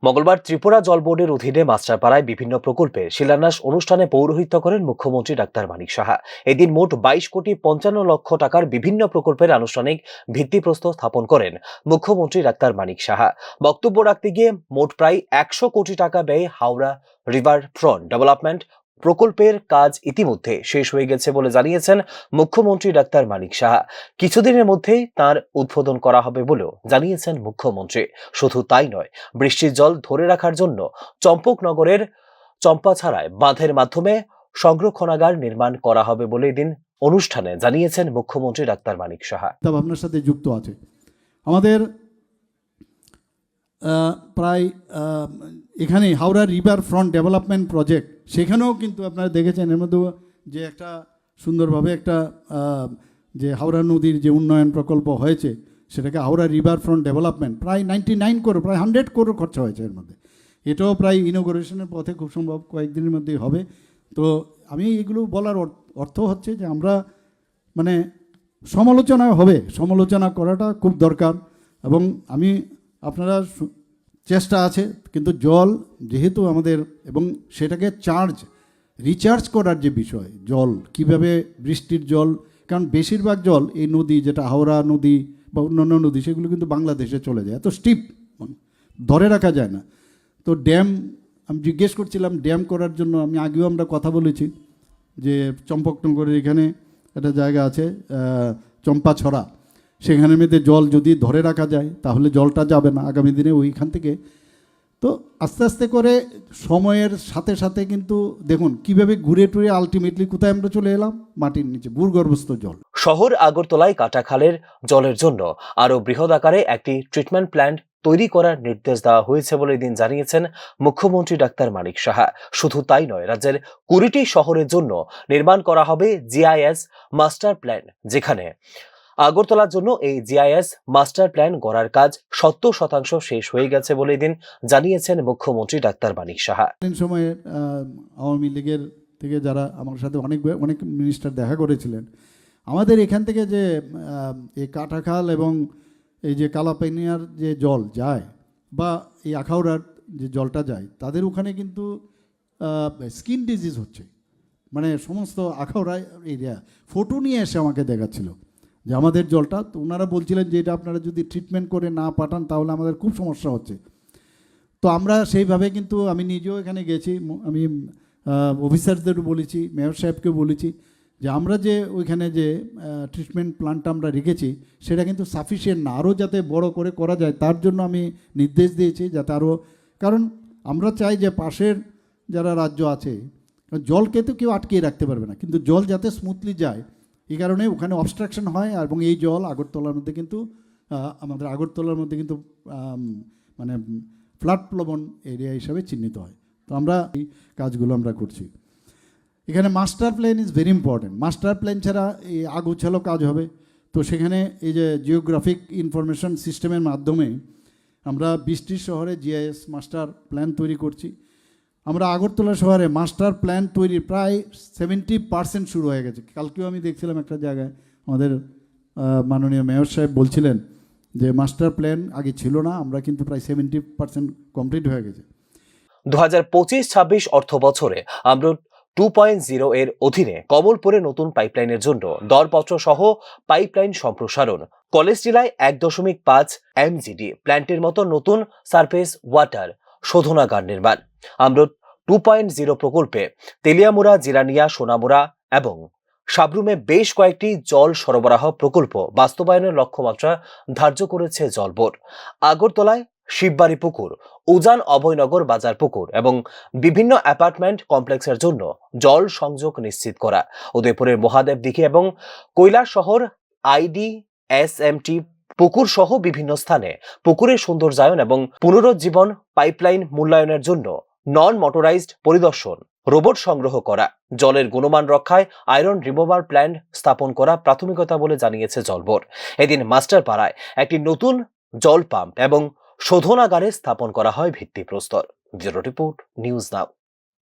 মঙ্গলবার ত্রিপুরা জল বোর্ডের অধীনে মাস্টারপাড়ায় বিভিন্ন প্রকল্পের শিলান্যাস অনুষ্ঠানে পৌরোহিত্য করেন মুখ্যমন্ত্রী ডাক্তার মানিক সাহা। এদিন মোট 22,55,00,000 টাকার বিভিন্ন প্রকল্পের আনুষ্ঠানিক ভিত্তিপ্রস্তর স্থাপন করেন মুখ্যমন্ত্রী ডাক্তার মানিক সাহা। বক্তব্য রাখতে গিয়ে মোট প্রায় 100 কোটি টাকা ব্যয়ে হাওড়া রিভার ফ্রন্ট ডেভেলপমেন্ট প্রকল্পের কাজ ইতিমধ্যে শেষ হয়ে গেছে বলে জানিয়েছেন মুখ্যমন্ত্রী ডাক্তার মানিক সাহা। কিছুদিনের মধ্যেই তার উদ্বোধন করা হবে বলেও জানিয়েছেন মুখ্যমন্ত্রী। শুধু তাই নয়, বৃষ্টির জল ধরে রাখার জন্য চম্পকনগরের চম্পাছাড়ায় বাঁধের মাধ্যমে সংরক্ষণাগার নির্মাণ করা হবে বলে এদিন অনুষ্ঠানে জানিয়েছেন মুখ্যমন্ত্রী ডাক্তার মানিক সাহা। ভাবনার সাথে যুক্ত আছে আমাদের প্রায় এখানে Howrah river front development project, সেখানেও কিন্তু আপনারা দেখেছেন এর মধ্যে যে একটা সুন্দরভাবে একটা যে হাওড়া নদীর যে উন্নয়ন প্রকল্প হয়েছে সেটাকে হাওড়া রিভার ফ্রন্ট ডেভেলপমেন্ট প্রায় 99 করোড়, প্রায় 100 করোড় খরচা হয়েছে এর মধ্যে। এটাও প্রায় ইনোগ্রেশনের পথে খুব সম্ভব কয়েকদিনের মধ্যেই হবে। তো আমি এগুলো বলার অর্থ হচ্ছে যে আমরা মানে সমালোচনা হবে, সমালোচনা করাটা খুব দরকার। এবং আমি আপনারা চেষ্টা আছে, কিন্তু জল যেহেতু আমাদের এবং সেটাকে রিচার্জ করার যে বিষয়, জল কিভাবে বৃষ্টির জল, কারণ বেশিরভাগ জল এই নদী যেটা হাওড়া নদী বা অন্যান্য নদী সেগুলো কিন্তু বাংলাদেশে চলে যায়, এত স্টিপ ধরে রাখা যায় না। তো ড্যাম আমি জিজ্ঞেস করছিলাম, ড্যাম করার জন্য আমি আগেও আমরা কথা বলেছি যে চম্পকনগরের এখানে একটা জায়গা আছে চম্পাছড়া, সেখানের মধ্যে জল যদি ধরে রাখা যায় তাহলে জলটা যাবে না আগামী দিনে ওইখান থেকে। তো আস্তে আস্তে করে সময়ের সাথে সাথে কিন্তু দেখুন কিভাবে ঘুরে টুরে আলটিমেটলি কোথায় আমরা চলে এলাম, মাটির নিচে ভূগর্ভস্থ জল। শহর আগরতলায় কাটাখালের জলের জন্য আরো বৃহৎ আকারে একটি ট্রিটমেন্ট প্ল্যান্ট তৈরি করার নির্দেশ দেওয়া হয়েছে বলে দিন জানিয়েছেন মুখ্যমন্ত্রী ডাক্তার মানিক সাহা। শুধু তাই নয়, রাজ্যের 20টি শহরের জন্য নির্মাণ করা হবে জিআইএস মাস্টার প্ল্যান, যেখানে আগরতলার জন্য এই জিআইএস মাস্টার প্ল্যান গড়ার কাজ 70% শেষ হয়ে গেছে বলে দিন জানিয়েছেন মুখ্যমন্ত্রী ডাক্তার মানিক সাহা। সময়ে আওয়ামী লীগের থেকে যারা আমার সাথে অনেক মিনিস্টার দেখা করেছিলেন, আমাদের এখান থেকে যে এই কাটাখাল এবং এই যে কালাপানিয়ার যে জল যায় বা এই আখাউড়ার যে জলটা যায়, তাদের ওখানে কিন্তু স্কিন ডিজিজ হচ্ছে, মানে সমস্ত আখাউড়া এরিয়া ফটো নিয়ে এসে আমাকে দেখাচ্ছিল যে আমাদের জলটা, তো ওনারা বলছিলেন যে এটা আপনারা যদি ট্রিটমেন্ট করে না পাঠান তাহলে আমাদের খুব সমস্যা হচ্ছে। তো আমরা সেইভাবে কিন্তু আমি নিজেও এখানে গেছি, আমি অফিসারদেরও বলেছি, মেয়র সাহেবকেও বলেছি যে আমরা যে ওইখানে যে ট্রিটমেন্ট প্ল্যান্টটা আমরা রেখেছি সেটা কিন্তু সাফিসিয়েন্ট না, আরও যাতে বড় করে করা যায় তার জন্য আমি নির্দেশ দিয়েছি যাতে আরও, কারণ আমরা চাই যে পাশের যারা রাজ্য আছে জলকে তো কেউ আটকিয়ে রাখতে পারবে না, কিন্তু জল যাতে স্মুথলি যায় এই কারণে ওখানে অবস্ট্রাকশন হয়। এবং এই জল আগরতলার মধ্যে কিন্তু আমাদের আগরতলার মধ্যে কিন্তু মানে ফ্লাড প্লবন এরিয়া হিসাবে চিহ্নিত হয়। তো আমরা এই কাজগুলো আমরা করছি। এখানে master plan is very important. Master plan ছাড়া এই আগুছালো কাজ হবে। তো সেখানে এই যে জিওগ্রাফিক ইনফরমেশন সিস্টেমের মাধ্যমে আমরা 20টি শহরে জিআইএস মাস্টার প্ল্যান তৈরি করছি। আমরা আগরতলা শহরে মাস্টার প্ল্যান তৈরির প্রায় 70% শুরু হয়ে গেছে। কালকেও আমি দেখছিলাম একটা জায়গায় আমাদের মাননীয় মেয়র সাহেব বলছিলেন যে মাস্টার প্ল্যান আগে ছিল না, আমরা কিন্তু প্রায় 70% কমপ্লিট হয়ে গেছে। 2025-26 অর্থ বছরে আমরা 2.0 এর অধীনে কমলপুরে নতুন পাইপলাইনের জন্য দরপত্র সহ পাইপলাইন সম্প্রসারণ, কলেজ জেলায় 1.5 MGD প্ল্যান্টের মতো নতুন সারফেস ওয়াটার শোধনাগার নির্মাণ, আমরা 2.0 প্রকল্পে তেলিয়ামুড়া, জিরানিয়া, সোনামুড়া এবং সাবরুমে বেশ কয়েকটি জল সরবরাহ প্রকল্প বাস্তবায়নের লক্ষ্যমাত্রা ধার্য করেছে জল বোর্ড। আগরতলায় শিববাড়ি পুকুর, উজান অভয়নগর বাজার পুকুর এবং বিভিন্ন অ্যাপার্টমেন্ট কমপ্লেক্সের জন্য জল সংযোগ নিশ্চিত করা, উদয়পুরের মহাদেব দিঘি এবং কৈলাস শহর IDSMT পুকুর সহ বিভিন্ন স্থানে পুকুরের সৌন্দর্যায়ন এবং পুনরুজ্জীবন, পাইপলাইন মূল্যায়নের জন্য নন মোটরাইজড পরিদর্শন, রোবট সংগ্রহ করা, জলের গুণমান রক্ষায় আয়রন রিমুভার প্ল্যান্ট স্থাপন করা প্রাথমিকতা বলে জানিয়েছে জল বোর্ড। এদিন মাস্টারপাড়ায় একটি নতুন জল পাম্প এবং শোধনাগারে স্থাপন করা হয় ভিত্তিপ্রস্তর। Bureau report, news now.